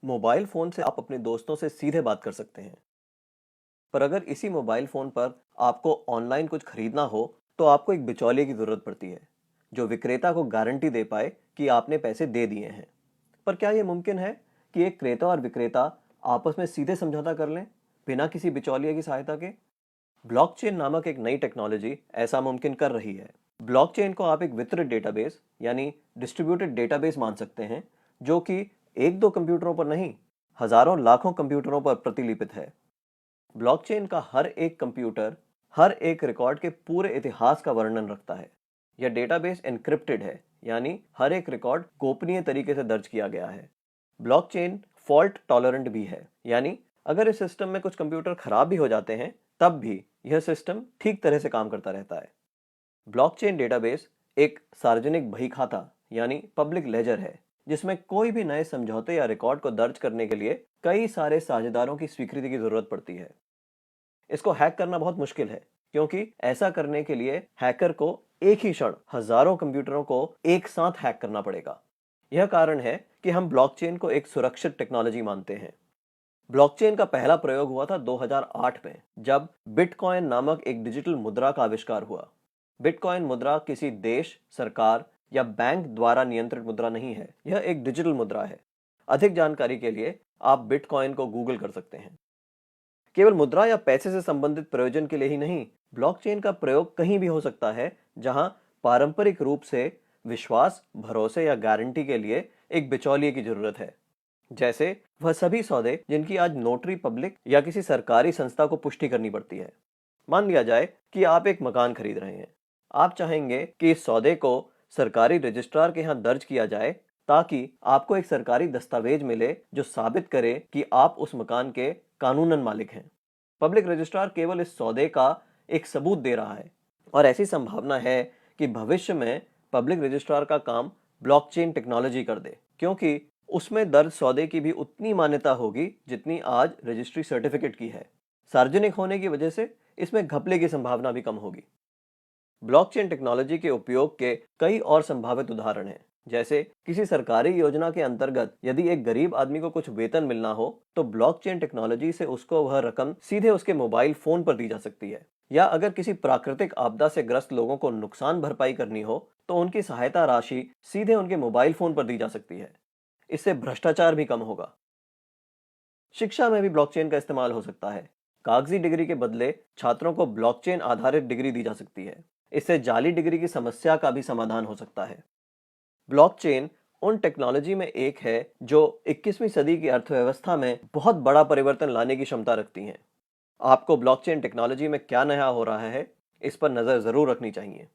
Mobile phone से आप अपने दोस्तों से सीधे बात कर सकते हैं। पर अगर इसी मोबाइल फ़ोन पर आपको ऑनलाइन कुछ खरीदना हो, तो आपको एक बिचौलिए की ज़रूरत पड़ती है, जो विक्रेता को गारंटी दे पाए कि आपने पैसे दे दिए हैं। पर क्या ये मुमकिन है कि एक क्रेता और विक्रेता आपस में सीधे समझौता कर लें, बिना किसी बिचौलिए की सहायता के? ब्लॉकचेन नामक एक नई टेक्नोलॉजी ऐसा मुमकिन कर रही है। ब्लॉकचेन को आप एक वितरित डेटाबेस यानी डिस्ट्रीब्यूटेड डेटाबेस मान सकते हैं, जो कि एक दो कंप्यूटरों पर नहीं, हजारों लाखों कंप्यूटरों पर प्रतिलिपित है। ब्लॉकचेन का हर एक कंप्यूटर हर एक रिकॉर्ड के पूरे इतिहास का वर्णन रखता है। यह डेटाबेस एन्क्रिप्टेड है, यानी हर एक रिकॉर्ड गोपनीय तरीके से दर्ज किया गया है। ब्लॉकचेन फॉल्ट टॉलरेंट भी है, यानी अगर इस सिस्टम में कुछ कंप्यूटर खराब भी हो जाते हैं, तब भी यह सिस्टम ठीक तरह से काम करता रहता है। ब्लॉकचेन डेटाबेस एक सार्वजनिक बही खाता यानी पब्लिक लेजर है, जिसमें कोई भी नए समझौते या रिकॉर्ड को दर्ज करने के लिए कई सारे साझेदारों की स्वीकृति की जरूरत पड़ती है। इसको हैक करना बहुत मुश्किल है, क्योंकि ऐसा करने के लिए हैकर को एक ही क्षण हजारों कंप्यूटरों को एक साथ हैक करना पड़ेगा। यह कारण है कि हम ब्लॉकचेन को एक सुरक्षित टेक्नोलॉजी मानते हैं। ब्लॉकचेन का पहला प्रयोग हुआ था 2008 में, जब बिटकॉइन नामक एक डिजिटल मुद्रा का आविष्कार हुआ। बिटकॉइन मुद्रा किसी देश, सरकार या बैंक द्वारा नियंत्रित मुद्रा नहीं है, यह एक डिजिटल मुद्रा है। अधिक जानकारी के लिए आप बिटकॉइन को गूगल कर सकते हैं। केवल मुद्रा या पैसे से संबंधित प्रयोजन के लिए ही नहीं, ब्लॉकचेन का प्रयोग कहीं भी हो सकता है जहां पारंपरिक रूप से विश्वास, भरोसे या गारंटी के लिए एक बिचौलिए की जरूरत है। जैसे वह सभी सौदे जिनकी आज नोटरी पब्लिक या किसी सरकारी संस्था को पुष्टि करनी पड़ती है। मान लिया जाए कि आप एक मकान खरीद रहे हैं। आप चाहेंगे कि इस सौदे को सरकारी रजिस्ट्रार के यहाँ दर्ज किया जाए, ताकि आपको एक सरकारी दस्तावेज मिले जो साबित करे कि आप उस मकान के कानूनन मालिक हैं। पब्लिक रजिस्ट्रार केवल इस सौदे का एक सबूत दे रहा है, और ऐसी संभावना है कि भविष्य में पब्लिक रजिस्ट्रार का काम ब्लॉकचेन टेक्नोलॉजी कर दे, क्योंकि उसमें दर्ज सौदे की भी उतनी मान्यता होगी जितनी आज रजिस्ट्री सर्टिफिकेट की है। सार्वजनिक होने की वजह से इसमें घपले की संभावना भी कम होगी। ब्लॉकचेन टेक्नोलॉजी के उपयोग के कई और संभावित उदाहरण हैं। जैसे किसी सरकारी योजना के अंतर्गत यदि एक गरीब आदमी को कुछ वेतन मिलना हो, तो ब्लॉकचेन टेक्नोलॉजी से उसको वह रकम सीधे उसके मोबाइल फोन पर दी जा सकती है। या अगर किसी प्राकृतिक आपदा से ग्रस्त लोगों को नुकसान भरपाई करनी हो, तो उनकी सहायता राशि सीधे उनके मोबाइल फोन पर दी जा सकती है। इससे भ्रष्टाचार भी कम होगा। शिक्षा में भी ब्लॉकचेन का इस्तेमाल हो सकता है। कागजी डिग्री के बदले छात्रों को ब्लॉकचेन आधारित डिग्री दी जा सकती है। इससे जाली डिग्री की समस्या का भी समाधान हो सकता है। ब्लॉकचेन उन टेक्नोलॉजी में एक है जो 21वीं सदी की अर्थव्यवस्था में बहुत बड़ा परिवर्तन लाने की क्षमता रखती हैं। आपको ब्लॉकचेन टेक्नोलॉजी में क्या नया हो रहा है, इस पर नजर जरूर रखनी चाहिए।